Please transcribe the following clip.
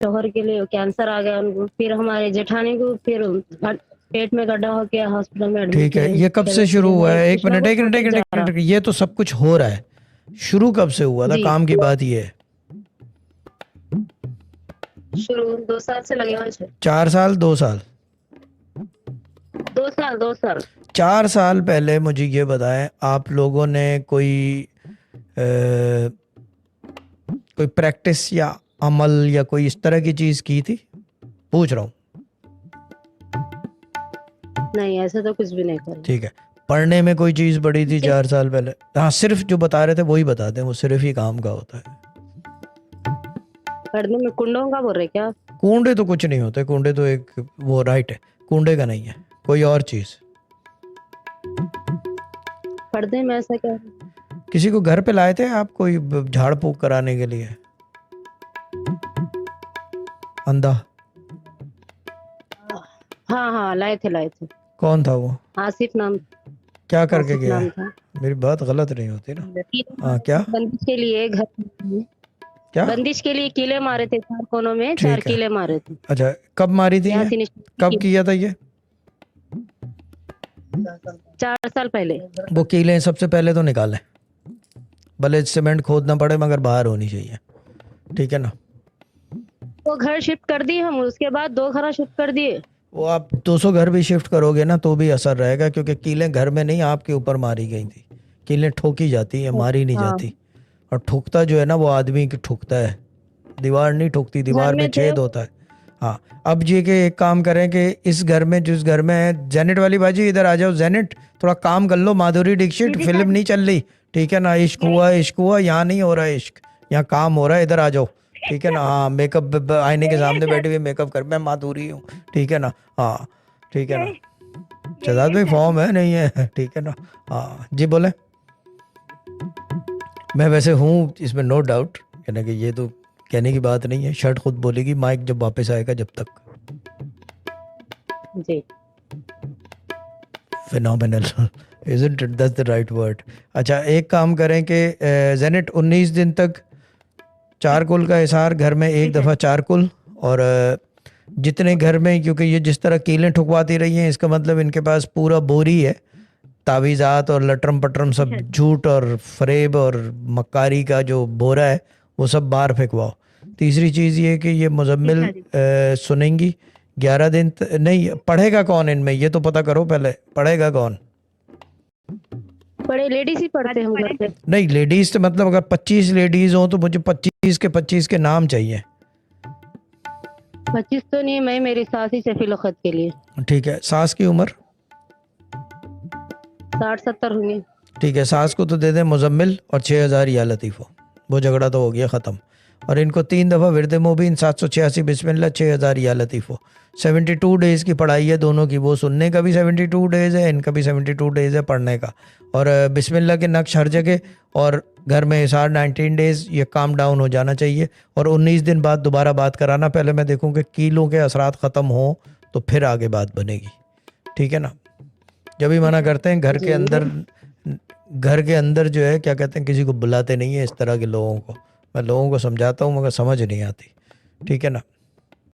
शौहर के लिए कैंसर आ गया उनको, फिर हमारे जेठानी को फिर पेट में गड्ढा हो गया, हॉस्पिटल में एडमिट ठीक है, किए। ये कब से शुरू हुआ है? एक कुछ ना मिनट, कुछ एक मिनट, होते एक मिनट, जा एक रहा। मिनट, ये तो सब कुछ हो रहा है, शुरू कब से हुआ था? जी काम की बात ये है। शुरू 2 साल से लगे हुए थे। 4 साल, 2 साल? 2 साल, 2 साल। 4 साल पहले मुझे ये बताएं, आप लोगों ने कोई प्रैक्टिस या अमल या कोई इस तरह की चीज की थी? पूछ रहा हूँ। नहीं, ऐसा तो कुछ भी नहीं कर। ठीक है, पढ़ने में कोई चीज पढ़ी थी 4 साल पहले? हाँ, सिर्फ जो बता रहे थे वही बता दें, वो सिर्फ ही काम का होता है। पढ़ने में कुंडों का बोल रहे क्या? कूंडे तो कुछ नहीं होते, कूंडे तो एक वो राइट है, कूंडे का नहीं है, कोई और चीज। पर्दे में ऐसा क्या? किसी को घर पे लाए थे आप कोई झाड़ फूक कराने के लिए? अंधा? हाँ हाँ, लाए थे। कौन था वो? आसिफ नाम। क्या करके आसिफ गया नाम है? था। मेरी बात गलत नहीं होती ना? हाँ, क्या बंदिश के लिए घर में, क्या? बंदिश के लिए कीले मारे थे 4 कोनों में, 4 ठीक है, कीले मारे थे। अच्छा, कब मारी थी यहाँ ये? से निश्चित कब किया था ये? 4 साल पहले। वो कीले सबसे पहले तो निकालें, भले सीमेंट खोदना पड़े मगर बाहर होनी चाहिए, ठीक है ना? वो घर शिफ्ट कर दिए हम, उसके बाद 2 घर शिफ्ट कर दिए। वो आप 200 घर भी शिफ्ट करोगे ना तो भी असर रहेगा, क्योंकि कीलें घर में नहीं आपके ऊपर मारी गई थी। कीलें ठोकी जाती हैं, मारी नहीं हाँ, जाती। और ठुकता जो है ना वो आदमी की ठुकता है, दीवार नहीं ठुकती, घर दीवार में में थे। छेद होता है। हाँ, अब ये कि एक काम करें कि इस घर में, जिस घर में है, जेनेट वाली बाजी इधर आ जाओ। जेनेट, थोड़ा काम कर लो, माधुरी दीक्षित दीदी फिल्म नहीं चल रही, ठीक है ना? इश्क हुआ, इश्क हुआ, यहाँ नहीं हो रहा है इश्क, यहाँ काम हो रहा है, इधर आ जाओ, ठीक है ना? हाँ, मेकअप आईने के सामने बैठी हुई मेकअप कर, मैं माधुरी हूँ, ठीक है ना? हाँ, ठीक है ना? शहजाद भाई फॉर्म है नहीं है, ठीक है ना? हाँ जी, बोले। मैं वैसे हूँ इसमें, नो डाउट, यानी कि ये तो कहने की बात नहीं है, शर्ट खुद बोलेगी, माइक जब वापस आएगा, जब तक। जी। Phenomenal, isn't it? That's the right word. अच्छा, एक काम करें कि जेनेट 19 दिन तक चारकोल का इशार घर में, एक दफ़ा चारकोल, और जितने घर में, क्योंकि ये जिस तरह कीलें ठुकवाती रही हैं, इसका मतलब इनके पास पूरा बोरी है, तावीज़ात और लटरम पटरम सब झूठ और फरेब और मक्कारी का जो बोरा है वो सब बाहर फेंकवाओ। तीसरी चीज़ ये कि ये मुजम्मिल सुनेंगी 11 दिन नहीं, पढ़ेगा कौन इनमें ये तो पता करो पहले, पढ़ेगा कौन? बड़े लेडीज ही पढ़ते हैं हम घर पे। नहीं, लेडीज तो मतलब अगर 25 लेडीज हो तो मुझे 25 के नाम चाहिए। 25 तो नहीं, मैं मेरी सास ही से फिलौखत के लिए। ठीक है, सास की उम्र 60-70 होंगे। ठीक है, सास को तो दे दें मुजम्मिल और 6000 या लतीफ़ो, वो झगड़ा तो हो गया ख़त्म। और इनको 3 दफ़ा विरद मुबीन, 786 बिस्मिल्लाह, 6000 या लतीफ़ो। 72 डेज़ की पढ़ाई है दोनों की, वो सुनने का भी 72 डेज़ है, इनका भी 72 डेज़ है पढ़ने का। और बिस्मिल्लाह के नक्श हर जगह, और घर में इशार 19 डेज़, ये काम डाउन हो जाना चाहिए। और 19 दिन बाद दोबारा बात कराना, पहले मैं देखूँ कि कीलों के असरात ख़त्म हो तो फिर आगे बात बनेगी, ठीक है ना? जब भी मना करते हैं घर के अंदर जो है, क्या कहते हैं, किसी को बुलाते नहीं है इस तरह के लोगों को। मैं लोगों को समझाता हूँ मगर समझ नहीं आती, ठीक है ना?